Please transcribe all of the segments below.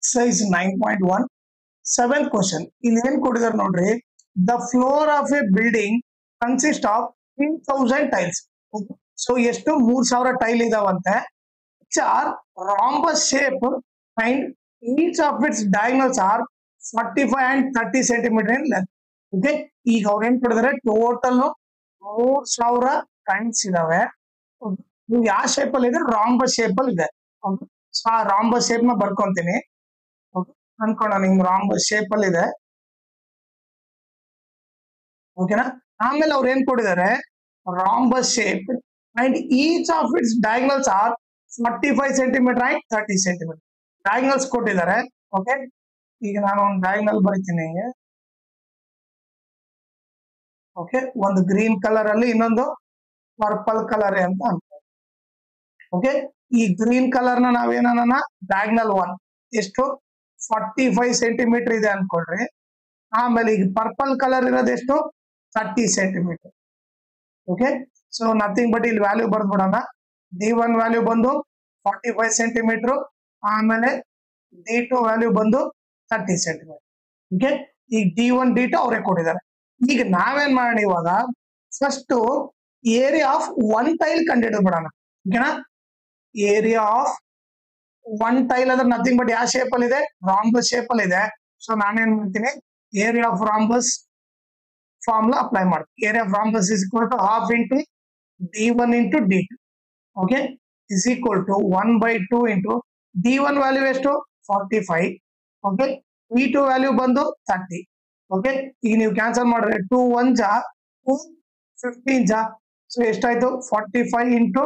exercise 9.1 7th question ಇಲ್ಲಿ ಏನು ಕೊಟ್ಟಿದ್ದಾರೆ ನೋಡ್ರಿ the floor of a building consists of 3000 tiles so ಎಷ್ಟು 3000 tail ಇದಾವಂತೆ which are rhombus shape and each of its diagonals are 45 and 30 centimeter in length okay ಈಗ ಅವ್ರು ಏನು ಕೊಟ್ಟಿದ್ದಾರೆ total 3000 tiles ಇದಾವೆ ನೀವು ಯಾವ ಶೇಪ್ ಅಲ್ಲಿ ಇದೆ ರಾಂಬಸ್ ಶೇಪ್ ಅಲ್ಲಿ ಇದೆ ಸೊ ಆ ರಾಂಬಸ್ ಶೇಪ್ ನ ಬರ್ಕೊಂತೀನಿ ಅನ್ಕೋಣ ನಿಮ್ ರಾಂಬಸ್ ಶೇಪ್ ಅಲ್ಲಿ ಇದೆ ಓಕೆನಾ ಆಮೇಲೆ ಅವ್ರು ಏನ್ ಕೊಟ್ಟಿದ್ದಾರೆ rhombus shape and each of its diagonals are 45 centimetre and 30 centimetre diagonals ಕೊಟ್ಟಿದ್ದಾರೆ ಓಕೆ ಈಗ ನಾನು ಒಂದು ಡಯಾಗ್ನಲ್ ಬರೀತೀನಿ ಓಕೆ ಒಂದು ಗ್ರೀನ್ ಕಲರ್ ಅಲ್ಲಿ ಇನ್ನೊಂದು ಪರ್ಪಲ್ ಕಲರ್ ಅಂತ ಅನ್ಕೊಳ್ಳಿ ಓಕೆ ಈ ಗ್ರೀನ್ ಕಲರ್ ನ ನಾವೇನ ಡಯಾಗ್ನಲ್ 1 ಎಷ್ಟು 45 ಸೆಂಟಿಮೀಟರ್ ಇದೆ ಅನ್ಕೊಳ್ರಿ ಆಮೇಲೆ ಈಗ ಪರ್ಪಲ್ ಕಲರ್ ಇರೋದು ಎಷ್ಟು 30 centimetre okay so nothing but ಇಲ್ಲಿ ವ್ಯಾಲ್ಯೂ ಬರ್ದ್ಬಿಡೋಣ D1 ವ್ಯಾಲ್ಯೂ ಬಂದು 45 ಸೆಂಟಿಮೀಟರ್ ಆಮೇಲೆ D2 ವ್ಯಾಲ್ಯೂ ಬಂದು 30 ಸೆಂಟಿಮೀಟರ್ ಓಕೆ ಈಗ D1 D2 ಅವರೇ ಕೊಟ್ಟಿದ್ದಾರೆ ಈಗ ನಾವೇನ್ ಮಾಡೋಣ ಇವಾಗ first area of one tile ಕಂಡುಹಿಡಿದು ಬಿಡೋಣ ಓಕೆನಾ ಏರಿಯಾ ಆಫ್ ಒನ್ ಟೈಲ್ ಅಂದ್ರೆ ನಥಿಂಗ್ ಬಟ್ ಯಾವ ಶೇಪ್ ಅಲ್ಲಿ ಇದೆ ರಾಂಬಸ್ ಶೇಪ್ ಅಲ್ಲಿ ಇದೆ ಸೊ ನಾನೇನ್ ಮಾಡ್ತೀನಿ area of rhombus formula apply ಮಾಡ್ತೀನಿ area of rhombus is equal to half into D1 into D2 okay is equal to 1/2 into D1 value ಎಷ್ಟು 45 ಓಕೆ D2 ವ್ಯಾಲ್ಯೂ ಬಂದು 30 ಓಕೆ ಈಗ ನೀವು ಕ್ಯಾನ್ಸಲ್ ಮಾಡಿದ್ರೆ 2 1 ಜಾ 2 15 ಜಾ ಸೊ ಎಷ್ಟಾಯ್ತು 45 ಇಂಟು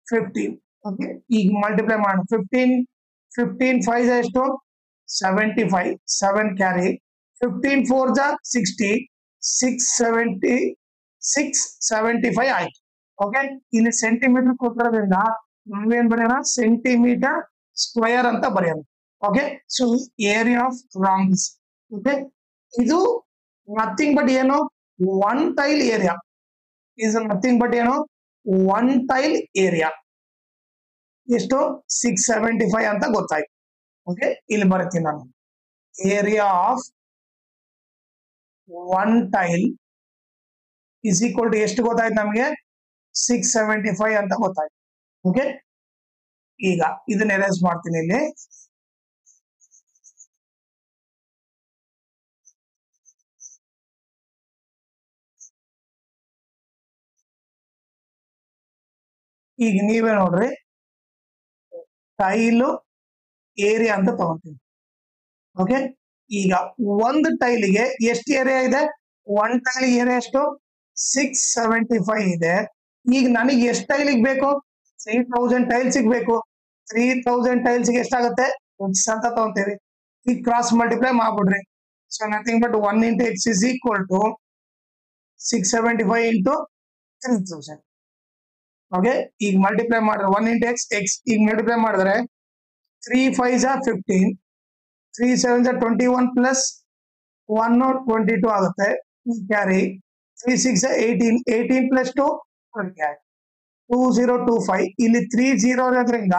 15 ಓಕೆ ಈಗ ಮಲ್ಟಿಪ್ಲೈ ಮಾಡೋಣ 15 5 ಎಷ್ಟು 75 7 ಕ್ಯಾರಿ 15 4 ಜಾ 60 675 ಆಯ್ತು ಓಕೆ ಇಲ್ಲಿ ಸೆಂಟಿಮೀಟರ್ ಕೊಟ್ಟಿರೋದ್ರಿಂದ ನಾವೇನ್ ಬರೆಯೋಣ ಸೆಂಟಿಮೀಟರ್ ಸ್ಕ್ವೇರ್ ಅಂತ ಬರೆಯೋಣ okay so area of rhombus okay ಇದು ನಥಿಂಗ್ ಬಟ್ ಏನು one tile area is nothing but ಏನು ಒನ್ ಟೈಲ್ ಏರಿಯಾ ಎಷ್ಟು 675 ಅಂತ ಗೊತ್ತಾಯ್ತು ಓಕೆ ಇಲ್ಲಿ ಬರ್ತೀನಿ ನಾನು area of one tile is equal to ಎಷ್ಟು ಗೊತ್ತಾಯ್ತು ನಮಗೆ 675 ಅಂತ ಗೊತ್ತಾಯ್ತು ಓಕೆ ಈಗ ಇದನ್ನ ಎರೇಸ್ ಮಾಡ್ತೀನಿ ಇಲ್ಲಿ ಈಗ ನೀವೇ ನೋಡ್ರಿ ಟೈಲು ಏರಿಯಾ ಅಂತ ತಗೊಂತೀನಿ ಓಕೆ ಈಗ ಒಂದು ಟೈಲಿಗೆ ಎಷ್ಟು ಏರಿಯಾ ಇದೆ ಒನ್ ಟೈಲ್ ಏರಿಯಾ ಎಷ್ಟು 675 ಇದೆ ಈಗ ನನಗೆ ಎಷ್ಟು ಟೈಲಿಗೆ ಬೇಕು 3000 ಟೈಲ್ಸ್ ಬೇಕು 3000 ಟೈಲ್ಸ್ ಎಷ್ಟಾಗುತ್ತೆ x ಅಂತ ತಗೊಂತೀವಿ ಈಗ ಕ್ರಾಸ್ ಮಲ್ಟಿಪ್ಲೈ ಮಾಡ್ಬಿಡ್ರಿ so nothing but 1 into x is equal to 675 into 3000 okay ಈಗ ಮಲ್ಟಿಪ್ಲೈ ಮಾಡಿದ್ರೆ 1 ಇಂಟು x ಈಗ ಮಲ್ಟಿಪ್ಲೈ ಮಾಡಿದ್ರೆ 3 5 15 3 7 21 ಪ್ಲಸ್ 1 22 ಆಗುತ್ತೆ ಕ್ಯಾರಿ 3 6 18 ಪ್ಲಸ್ 2 2025 ಇಲ್ಲಿ 30 ಇರೋದ್ರಿಂದ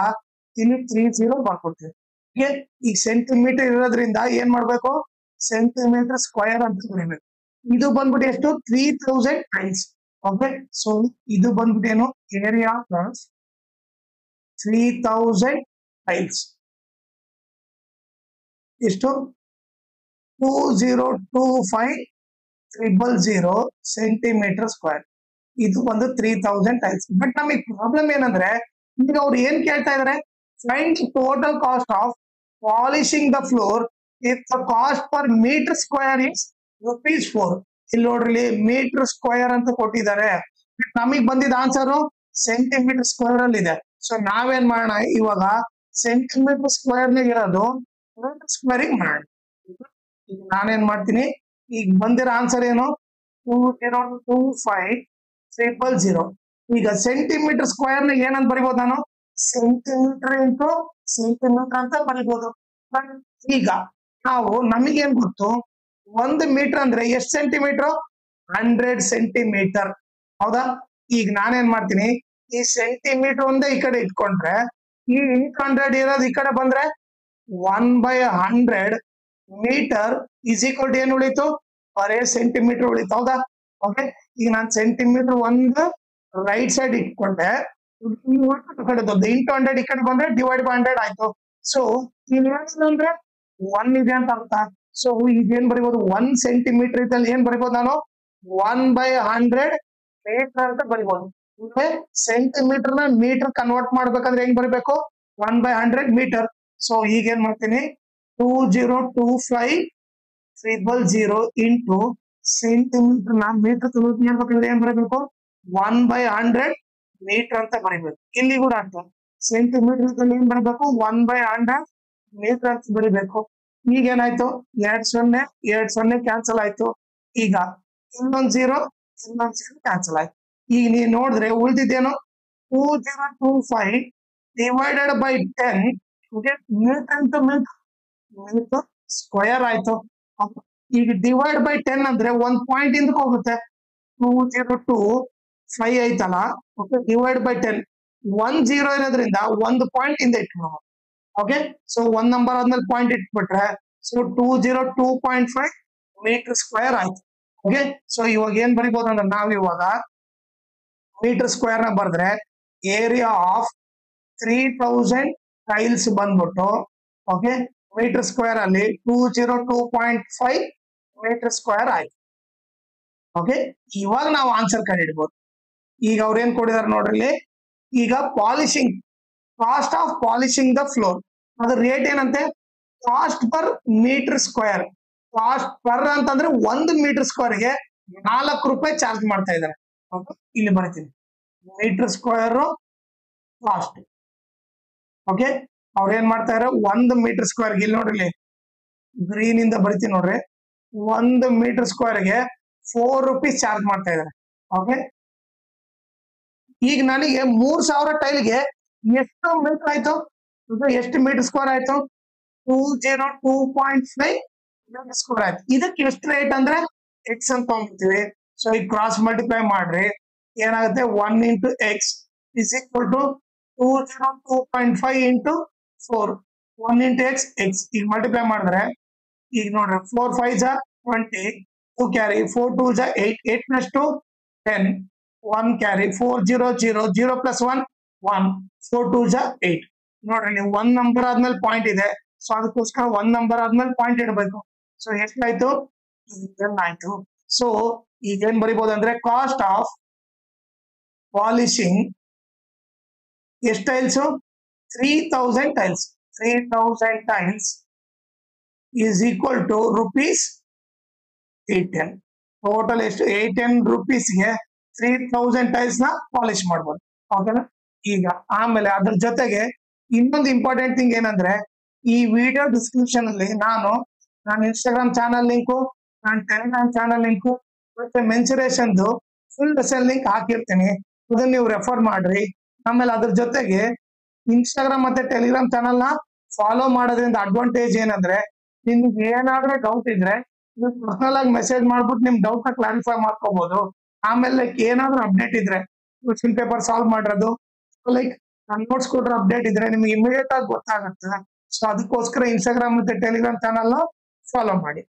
ಇಲ್ಲಿ 30 ಮಾಡ್ಕೊಡ್ತೀವಿ ಓಕೆ ಈಗ ಸೆಂಟಿಮೀಟರ್ ಇರೋದ್ರಿಂದ ಏನ್ ಮಾಡ್ಬೇಕು ಸೆಂಟಿಮೀಟರ್ ಸ್ಕ್ವೇರ್ ಅಂತ ಬರೀಬೇಕು ಇದು ಬಂದ್ಬಿಟ್ಟು ಎಷ್ಟು 3000 ಟೈಲ್ಸ್ ಓಕೆ ಸೊ ಇದು ಬಂದ್ಬಿಟ್ಟು ಏನು ಏರಿಯಾ ಪ್ಲಸ್ 3000 ಟೈಲ್ಸ್ ಎಷ್ಟು 2025,000 ಸೆಂಟಿಮೀಟರ್ ಸ್ಕ್ವೇರ್ ಇದು ಒಂದು 3000 ಟೈಲ್ಸ್ ಬಟ್ ನಮಗೆ ಪ್ರಾಬ್ಲಮ್ ಏನಂದ್ರೆ ಈಗ ಅವ್ರು ಏನ್ ಕೇಳ್ತಾ ಇದಾರೆ find total cost of polishing the floor if the cost per metre square is ₹4 ಇಲ್ಲಿ ನೋಡ್ರಿ ಮೀಟರ್ ಸ್ಕ್ವೇರ್ ಅಂತ ಕೊಟ್ಟಿದ್ದಾರೆ ನಮಗ್ ಬಂದಿದ್ದ ಆನ್ಸರ್ ಸೆಂಟಿಮೀಟರ್ ಸ್ಕ್ವೇರ್ ಅಲ್ಲಿ ಇದೆ ಸೊ ನಾವೇನ್ ಮಾಡೋಣ ಇವಾಗ ಸೆಂಟಿಮೀಟರ್ ಸ್ಕ್ವೇರ್ ನಾಗ ಇರೋದು ಮೀಟರ್ ಸ್ಕ್ವೇರ್ ಮಾಡೋಣ ಈಗ ನಾನೇನ್ ಮಾಡ್ತೀನಿ ಈಗ ಬಂದಿರೋ ಆನ್ಸರ್ ಏನು 2025,000 ಈಗ ಸೆಂಟಿಮೀಟರ್ ಸ್ಕ್ವೇರ್ ನ ಏನಂತ ಬರಿಬಹುದು ನಾನು ಸೆಂಟಿಮೀಟರ್ ಇಂಟು ಸೆಂಟಿಮೀಟರ್ ಅಂತ ಬರಿಬಹುದು ಈಗ ನಾವು ನಮಗೇನ್ ಗೊತ್ತು 1 ಮೀಟರ್ ಅಂದ್ರೆ ಎಷ್ಟು ಸೆಂಟಿಮೀಟರ್ 100 ಸೆಂಟಿಮೀಟರ್ ಹೌದಾ ಈಗ ನಾನೇನ್ ಮಾಡ್ತೀನಿ ಈ ಸೆಂಟಿಮೀಟರ್ ಒಂದೇ ಈ ಕಡೆ ಇಟ್ಕೊಂಡ್ರೆ ಈ 800 ಇರೋದು ಈ ಕಡೆ ಬಂದ್ರೆ 1/100 ಮೀಟರ್ ಇಸ್ ಈಕ್ವಲ್ ಟು ಏನು ಉಳಿತು ಪರ್ ಸೆಂಟಿಮೀಟರ್ ಉಳಿತು ಹೌದಾ. ಓಕೆ, ಈಗ ನಾನು ಸೆಂಟಿಮೀಟರ್ ಒಂದು ರೈಟ್ ಸೈಡ್ ಇಟ್ಕೊಂಡೆ, ಕಡೆ ಇಂಟು 100 ಈ ಕಡೆ ಬಂದ್ರೆ ಡಿವೈಡ್ ಬೈ 100 ಆಯ್ತು. ಸೊ ಅಂದ್ರೆ 1 ಇದೆ ಅಂತ ಅರ್ಥ. ಸೊ ಈಗ ಏನ್ ಬರಿಬಹುದು 1 ಸೆಂಟಿಮೀಟರ್ ಇದ್ದಲ್ಲಿ ಏನ್ ಬರಿಬಹುದು ನಾನು 1/100 ಮೀಟರ್ ಅಂತ ಬರಿಬಹುದು. ಸೆಂಟಿಮೀಟರ್ ನ ಮೀಟರ್ ಕನ್ವರ್ಟ್ ಮಾಡ್ಬೇಕಂದ್ರೆ ಹೆಂಗ್ ಬರಿಬೇಕು 1/100 ಮೀಟರ್. ಸೊ ಈಗ ಏನ್ ಮಾಡ್ತೀನಿ 202500 ಇಂಟು ಸೆಂಟಿಮೀಟರ್ ನ ಮೀಟರ್ ಮಾಡ್ಬೇಕಂದ್ರೆ ಏನ್ ಬರಬೇಕು 1/100 ಮೀಟರ್ ಅಂತ ಬರಿಬೇಕು. ಇಲ್ಲಿ ಕೂಡ ಅರ್ಥ ಸೆಂಟಿಮೀಟರ್ ಏನ್ ಬರಬೇಕು 1/100 ಮೀಟರ್ ಅಂತ ಬರಿಬೇಕು. ಈಗ ಏನಾಯ್ತು 2 0 ಕ್ಯಾನ್ಸಲ್ ಆಯ್ತು. ಈಗ ಇನ್ನೊಂದ್ 0 ಕ್ಯಾನ್ಸಲ್ ಆಯ್ತು. ಈಗ ನೀವು ನೋಡಿದ್ರೆ ಉಳಿದಿದ್ದೇನು 2025 ಡಿವೈಡೆಡ್ ಬೈ 10 ಮೀಟರ್ ಅಂತ ಮೀಟರ್ ಸ್ಕ್ವೇರ್ ಆಯ್ತು. ಈಗ ಡಿವೈಡ್ ಬೈ 10 ಅಂದ್ರೆ 1 ಪಾಯಿಂಟ್ ಇಂದ ಹೋಗುತ್ತೆ 2025 ಐತಲ್ಲ. ಓಕೆ, ಡಿವೈಡ್ ಬೈ 10 1 0 ಇರೋದ್ರಿಂದ 1 ಪಾಯಿಂಟ್ ಇಂದ ಇಟ್ಬಿಡೋಣ. ಓಕೆ, ಸೊ 1 ನಂಬರ್ ಆದ್ಮೇಲೆ ಪಾಯಿಂಟ್ ಇಟ್ಬಿಟ್ರೆ ಸೊ 202.5 ಮೀಟರ್ ಸ್ಕ್ವೇರ್ ಆಯ್ತು. ಓಕೆ, ಸೊ ಇವಾಗ ಏನ್ ಬರಿಬಹುದು ಅಂದ್ರೆ ನಾವ್ ಇವಾಗ ಮೀಟರ್ ಸ್ಕ್ವೇರ್ ನ ಬರೆದ್ರೆ ಏರಿಯಾ ಆಫ್ 3000 ಟೈಲ್ಸ್ ಬಂದ್ಬಿಟ್ಟು ಓಕೆ ಮೀಟರ್ ಸ್ಕ್ವೇರ್ ಅಲ್ಲಿ 202.5 ಮೀಟರ್ ಸ್ಕ್ವೇರ್ ಆಯ್ತು. ಓಕೆ, ಇವಾಗ ನಾವು ಆನ್ಸರ್ ಕಂಡಿಡ್ಬೋದು. ಈಗ ಅವ್ರೇನ್ ಕೊಟ್ಟಿದ್ದಾರೆ ನೋಡ್ರಿ, ಈಗ polishing cost of polishing the floor ಅದ್ರ ರೇಟ್ ಏನಂತೆ cost per metre square. Cost per ಅಂತಂದ್ರೆ 1 ಮೀಟರ್ ಸ್ಕ್ವೇರ್ಗೆ 4 ರೂಪಾಯಿ ಚಾರ್ಜ್ ಮಾಡ್ತಾ ಇದ್ದಾರೆ. ಇಲ್ಲಿ ಬರ್ತೀನಿ ಮೀಟರ್ ಸ್ಕ್ವೇರ್ ಕಾಸ್ಟ್. ಓಕೆ, ಅವ್ರ ಏನ್ ಮಾಡ್ತಾ ಇದಾರೆ 1 ಮೀಟರ್ ಸ್ಕ್ವೇರ್ ಇಲ್ಲಿ ನೋಡ್ರಿ ಗ್ರೀನ್ ಇಂದ ಬರ್ತೀನಿ ನೋಡ್ರಿ 1 ಮೀಟರ್ ಸ್ಕ್ವೇರ್ಗೆ 4 ರೂಪೀಸ್ ಚಾರ್ಜ್ ಮಾಡ್ತಾ ಇದಾರೆ. ಓಕೆ, ಈಗ ನನಗೆ 3000 ಟೈಲ್ಗೆ ಎಷ್ಟು ಮೀಟರ್ ಆಯ್ತು ಎಷ್ಟು ಮೀಟರ್ ಸ್ಕ್ವೇರ್ ಆಯ್ತು 202.5 ಮೀಟರ್ ಸ್ಕ್ವೇರ್ ಆಯ್ತು. ಇದಕ್ಕೆ ಎಷ್ಟು ರೇಟ್ ಅಂದ್ರೆ ಎಕ್ಸ್ ಅಂತ ತಗೊಂಡ್ಬಿಡ್ತೀವಿ. ಸೊ ಈಗ ಕ್ರಾಸ್ ಮಲ್ಟಿಪ್ಲೈ ಮಾಡ್ರಿ ಏನಾಗುತ್ತೆ 1 into x is equal to 202.5 into 4 1 into x x. ಈಗ ಮಲ್ಟಿಪ್ಲೈ ಮಾಡಿದ್ರೆ ಈಗ ನೋಡ್ರಿ 4 5 ಜಾ 20 2 ಕ್ಯಾರಿ 4 2 ಜಾ 8 8 ಪ್ಲಸ್ 2 10 1 ಕ್ಯಾರಿ 4 0 0 0 ಪ್ಲಸ್ 1 1 4 2 ಜಾ 8. ನೋಡ್ರಿ ನೀವು 1 ನಂಬರ್ ಆದ್ಮೇಲೆ ಪಾಯಿಂಟ್ ಇದೆ. ಸೊ ಅದಕ್ಕೋಸ್ಕರ 1 ನಂಬರ್ ಆದ್ಮೇಲೆ ಪಾಯಿಂಟ್ ಇಡಬೇಕು. ಸೊ ಎಷ್ಟಾಯ್ತು ಆಯ್ತು. ಸೊ ಈಗ ಏನ್ ಬರಿಬಹುದು ಅಂದ್ರೆ ಕಾಸ್ಟ್ ಆಫ್ ಪಾಲಿಶಿಂಗ್ ಎಷ್ಟು tiles 3000 tiles 3000 tiles is equal to rupees 810. Total ಎಷ್ಟು 810 ರುಪೀಸ್ಗೆ 3000 ಟೈಲ್ಸ್ ನ ಪಾಲಿಶ್ ಮಾಡ್ಬೋದು. ಓಕೆನಾ. ಈಗ ಆಮೇಲೆ ಅದ್ರ ಜೊತೆಗೆ ಇನ್ನೊಂದು ಇಂಪಾರ್ಟೆಂಟ್ ಥಿಂಗ್ ಏನಂದ್ರೆ ಈ ವಿಡಿಯೋ ಡಿಸ್ಕ್ರಿಪ್ಷನ್ ಅಲ್ಲಿ ನಾನು ಇನ್ಸ್ಟಾಗ್ರಾಮ್ ಚಾನಲ್ ಲಿಂಕು ನಾನು ಟೆಲಿಗ್ರಾಮ್ ಚಾನಲ್ ಲಿಂಕು ಮತ್ತೆ ಮೆನ್ಸುರೇಷನ್ ಫುಲ್ ವೆಸಲ್ ಲಿಂಕ್ ಹಾಕಿರ್ತೀನಿ. ಇದನ್ನ ನೀವು ರೆಫರ್ ಮಾಡ್ರಿ. ಆಮೇಲೆ ಅದ್ರ ಜೊತೆಗೆ ಇನ್ಸ್ಟಾಗ್ರಾಮ್ ಮತ್ತೆ ಟೆಲಿಗ್ರಾಮ್ ಚಾನಲ್ ನ ಫಾಲೋ ಮಾಡೋದ್ರಿಂದ ಅಡ್ವಾಂಟೇಜ್ ಏನಂದ್ರೆ ನಿಮ್ಗೆ ಏನಾದ್ರೂ ಡೌಟ್ ಇದ್ರೆ ನೀವು ಪರ್ಸನಲ್ ಆಗಿ ಮೆಸೇಜ್ ಮಾಡ್ಬಿಟ್ಟು ನಿಮ್ ಡೌಟ್ ನ ಕ್ಲಾರಿಫೈ ಮಾಡ್ಕೋಬಹುದು. ಆಮೇಲೆ ಏನಾದ್ರೂ ಅಪ್ಡೇಟ್ ಇದ್ರೆ ಕ್ವಶನ್ ಪೇಪರ್ ಸಾಲ್ವ್ ಮಾಡಿರೋದು ಲೈಕ್ ನೋಟ್ಸ್ ಕೊಟ್ರ ಅಪ್ಡೇಟ್ ಇದ್ರೆ ನಿಮ್ಗೆ ಇಮಿಡಿಯೇಟ್ ಆಗಿ ಗೊತ್ತಾಗುತ್ತೆ. ಸೊ ಅದಕ್ಕೋಸ್ಕರ ಇನ್ಸ್ಟಾಗ್ರಾಮ್ ಮತ್ತೆ ಟೆಲಿಗ್ರಾಮ್ ಚಾನಲ್ ನ ಫಾಲೋ ಮಾಡಿ.